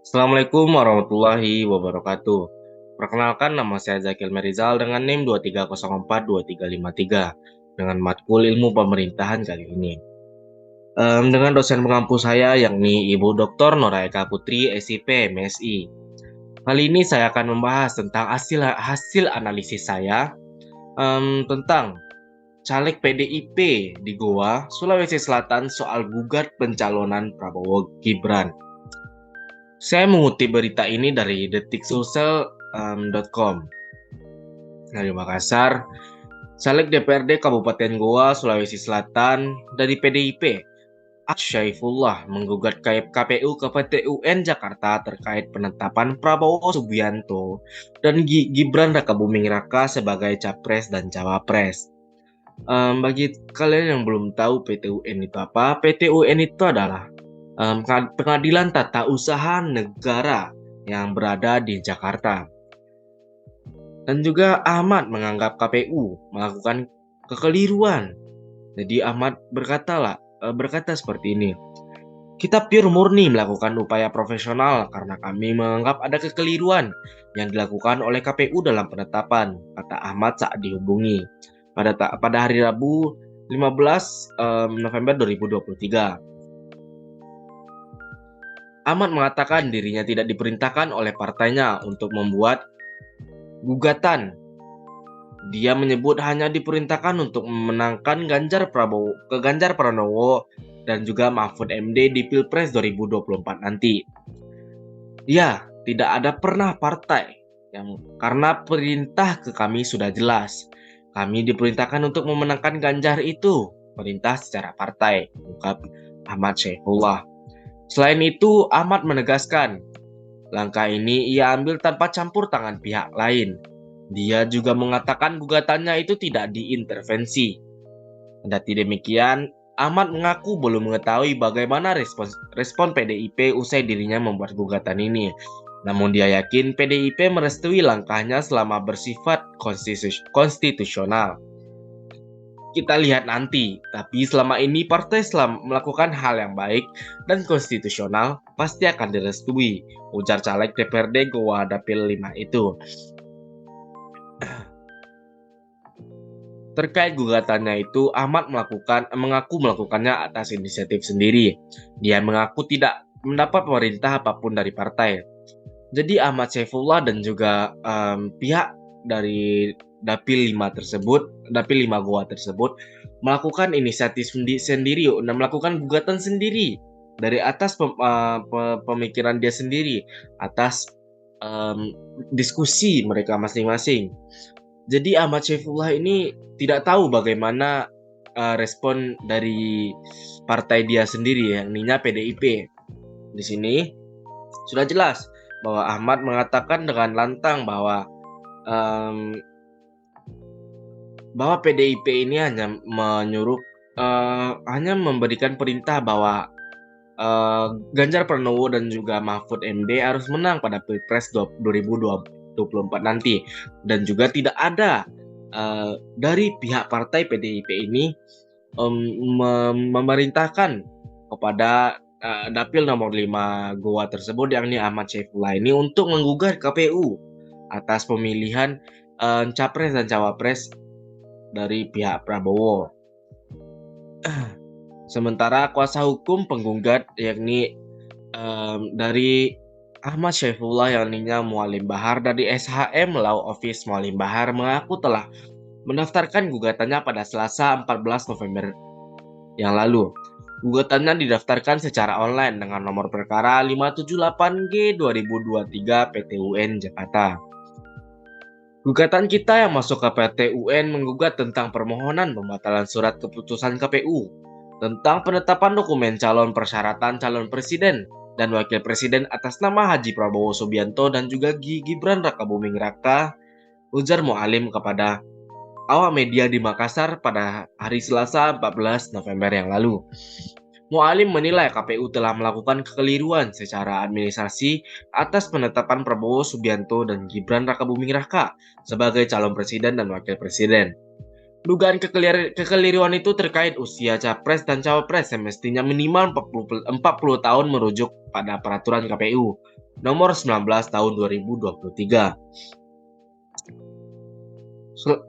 Assalamualaikum warahmatullahi wabarakatuh. Perkenalkan, nama saya Zakil Merizal dengan NIM 23042353 dengan matkul ilmu pemerintahan kali ini. Dengan dosen pengampu saya yakni Ibu Dr. Nora Eka Putri, SIP, MSI. Kali ini saya akan membahas tentang hasil analisis saya tentang caleg PDIP di Goa, Sulawesi Selatan soal gugat pencalonan Prabowo Gibran. Saya mengutip berita ini dari detiksosial.com. Dari Makassar, caleg DPRD Kabupaten Goa, Sulawesi Selatan dari PDIP, Syaifullah menggugat KPU ke PT UN Jakarta terkait penetapan Prabowo Subianto dan Gibran Rakabuming Raka sebagai capres dan cawapres. Bagi kalian yang belum tahu PT UN itu apa, PT UN itu adalah Pengadilan Tata Usaha Negara yang berada di Jakarta. Dan juga Ahmad menganggap KPU melakukan kekeliruan. Jadi Ahmad berkata seperti ini. Kita pure murni melakukan upaya profesional karena kami menganggap ada kekeliruan yang dilakukan oleh KPU dalam penetapan, kata Ahmad saat dihubungi pada hari Rabu 15 November 2023. Ahmad mengatakan dirinya tidak diperintahkan oleh partainya untuk membuat gugatan. Dia menyebut hanya diperintahkan untuk memenangkan Ganjar Pranowo dan juga Mahfud MD di Pilpres 2024 nanti. Ya, tidak ada pernah partai karena perintah ke kami sudah jelas. Kami diperintahkan untuk memenangkan Ganjar itu, perintah secara partai, ungkap Ahmad Syaifullah. Selain itu, Ahmad menegaskan, langkah ini ia ambil tanpa campur tangan pihak lain. Dia juga mengatakan gugatannya itu tidak diintervensi. Kendati demikian, Ahmad mengaku belum mengetahui bagaimana respon PDIP usai dirinya membuat gugatan ini. Namun dia yakin PDIP merestui langkahnya selama bersifat konstitusional. Kita lihat nanti, tapi selama ini partai melakukan hal yang baik dan konstitusional pasti akan direstui, ujar caleg DPRD Goa Dapil 5 itu. Terkait gugatannya itu, Ahmad mengaku melakukannya atas inisiatif sendiri. Dia mengaku tidak mendapat perintah apapun dari partai. Jadi Ahmad Syaifullah dan juga pihak dari Dapil 5 tersebut, Dapil 5 Goa tersebut melakukan inisiatif sendiri dan melakukan gugatan sendiri dari atas pemikiran dia sendiri, atas diskusi mereka masing-masing. Jadi Ahmad Syaifullah ini tidak tahu bagaimana respon dari partai dia sendiri, yakninya PDIP. Di sini sudah jelas bahwa Ahmad mengatakan dengan lantang bahwa PDIP ini hanya memberikan perintah bahwa Ganjar Pranowo dan juga Mahfud MD harus menang pada Pilpres 2024 nanti, dan juga tidak ada dari pihak partai PDIP ini memerintahkan kepada Dapil nomor 5 Goa tersebut, yakni Ahmad Syaifullah ini, untuk menggugat KPU atas pemilihan capres dan cawapres dari pihak Prabowo. Sementara kuasa hukum penggugat yakni dari Ahmad Syaifullah yakninya Mualim Bahar dari SHM Law Office Mualim Bahar mengaku telah mendaftarkan gugatannya pada Selasa 14 November yang lalu. Gugatannya didaftarkan secara online dengan nomor perkara 578G 2023 PT UN Jakarta. Gugatan kita yang masuk ke PT UN menggugat tentang permohonan pembatalan surat keputusan KPU tentang penetapan dokumen calon persyaratan calon presiden dan wakil presiden atas nama Haji Prabowo Subianto dan juga Gibran Rakabuming Raka, ujar Mualim kepada awak media di Makassar pada hari Selasa 14 November yang lalu. Mualim menilai KPU telah melakukan kekeliruan secara administrasi atas penetapan Prabowo Subianto dan Gibran Rakabuming Raka sebagai calon presiden dan wakil presiden. Dugaan kekeliruan itu terkait usia capres dan cawapres semestinya minimal 40 tahun merujuk pada peraturan KPU. Nomor 19 tahun 2023.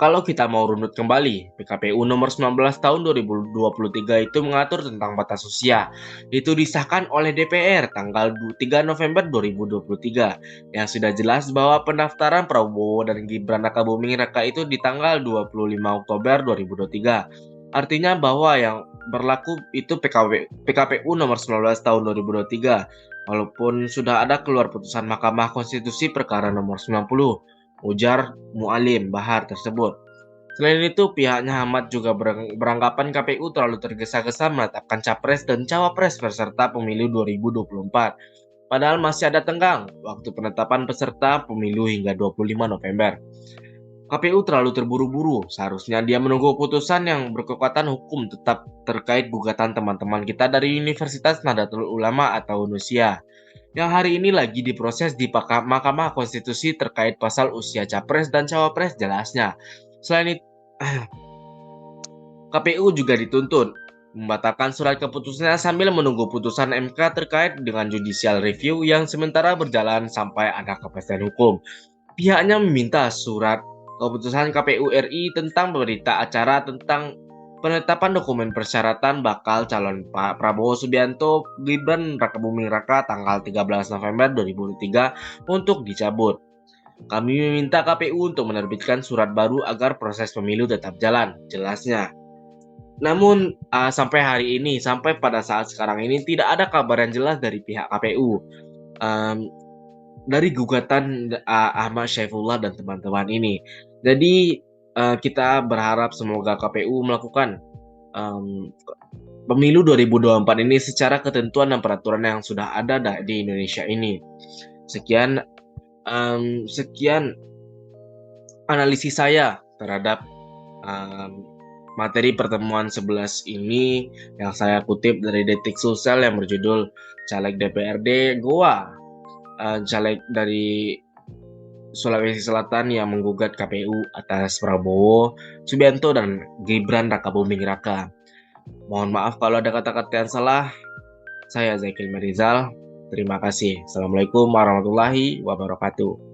Kalau kita mau runut kembali, PKPU nomor 19 tahun 2023 itu mengatur tentang batas usia. Itu disahkan oleh DPR tanggal 3 November 2023, yang sudah jelas bahwa pendaftaran Prabowo dan Gibran Rakabuming Raka itu di tanggal 25 Oktober 2023. Artinya bahwa yang berlaku itu PKPU nomor 19 tahun 2023, walaupun sudah ada keluar putusan Mahkamah Konstitusi perkara nomor 90, ujar Mualim Bahar tersebut. Selain itu, pihaknya Ahmad juga beranggapan KPU terlalu tergesa-gesa menetapkan capres dan cawapres peserta pemilu 2024. Padahal masih ada tenggang waktu penetapan peserta pemilu hingga 25 November. KPU terlalu terburu-buru, seharusnya dia menunggu putusan yang berkekuatan hukum tetap terkait gugatan teman-teman kita dari Universitas Nahdlatul Ulama atau UNUSIA yang hari ini lagi diproses di Mahkamah Konstitusi terkait pasal usia capres dan cawapres jelasnya. Selain itu, KPU juga dituntut membatalkan surat keputusannya sambil menunggu putusan MK terkait dengan judicial review yang sementara berjalan sampai ada kepastian hukum. Pihaknya meminta surat keputusan KPU RI tentang berita acara tentang penetapan dokumen persyaratan bakal calon Pak Prabowo Subianto Gibran Rakabuming Raka tanggal 13 November 2023 untuk dicabut. Kami meminta KPU untuk menerbitkan surat baru agar proses pemilu tetap jalan, jelasnya. Namun sampai hari ini, sampai pada saat sekarang ini tidak ada kabar yang jelas dari pihak KPU. Dari gugatan Ahmad Syaifullah dan teman-teman ini. Jadi kita berharap semoga KPU melakukan pemilu 2024 ini secara ketentuan dan peraturan yang sudah ada di Indonesia ini. Sekian analisis saya terhadap materi pertemuan 11 ini yang saya kutip dari Detik Sosial yang berjudul Caleg DPRD Goa, caleg dari Sulawesi Selatan yang menggugat KPU atas Prabowo Subianto dan Gibran Rakabuming Raka. Mohon maaf kalau ada kata-kata yang salah. Saya Zakil Merizal. Terima kasih. Assalamualaikum warahmatullahi wabarakatuh.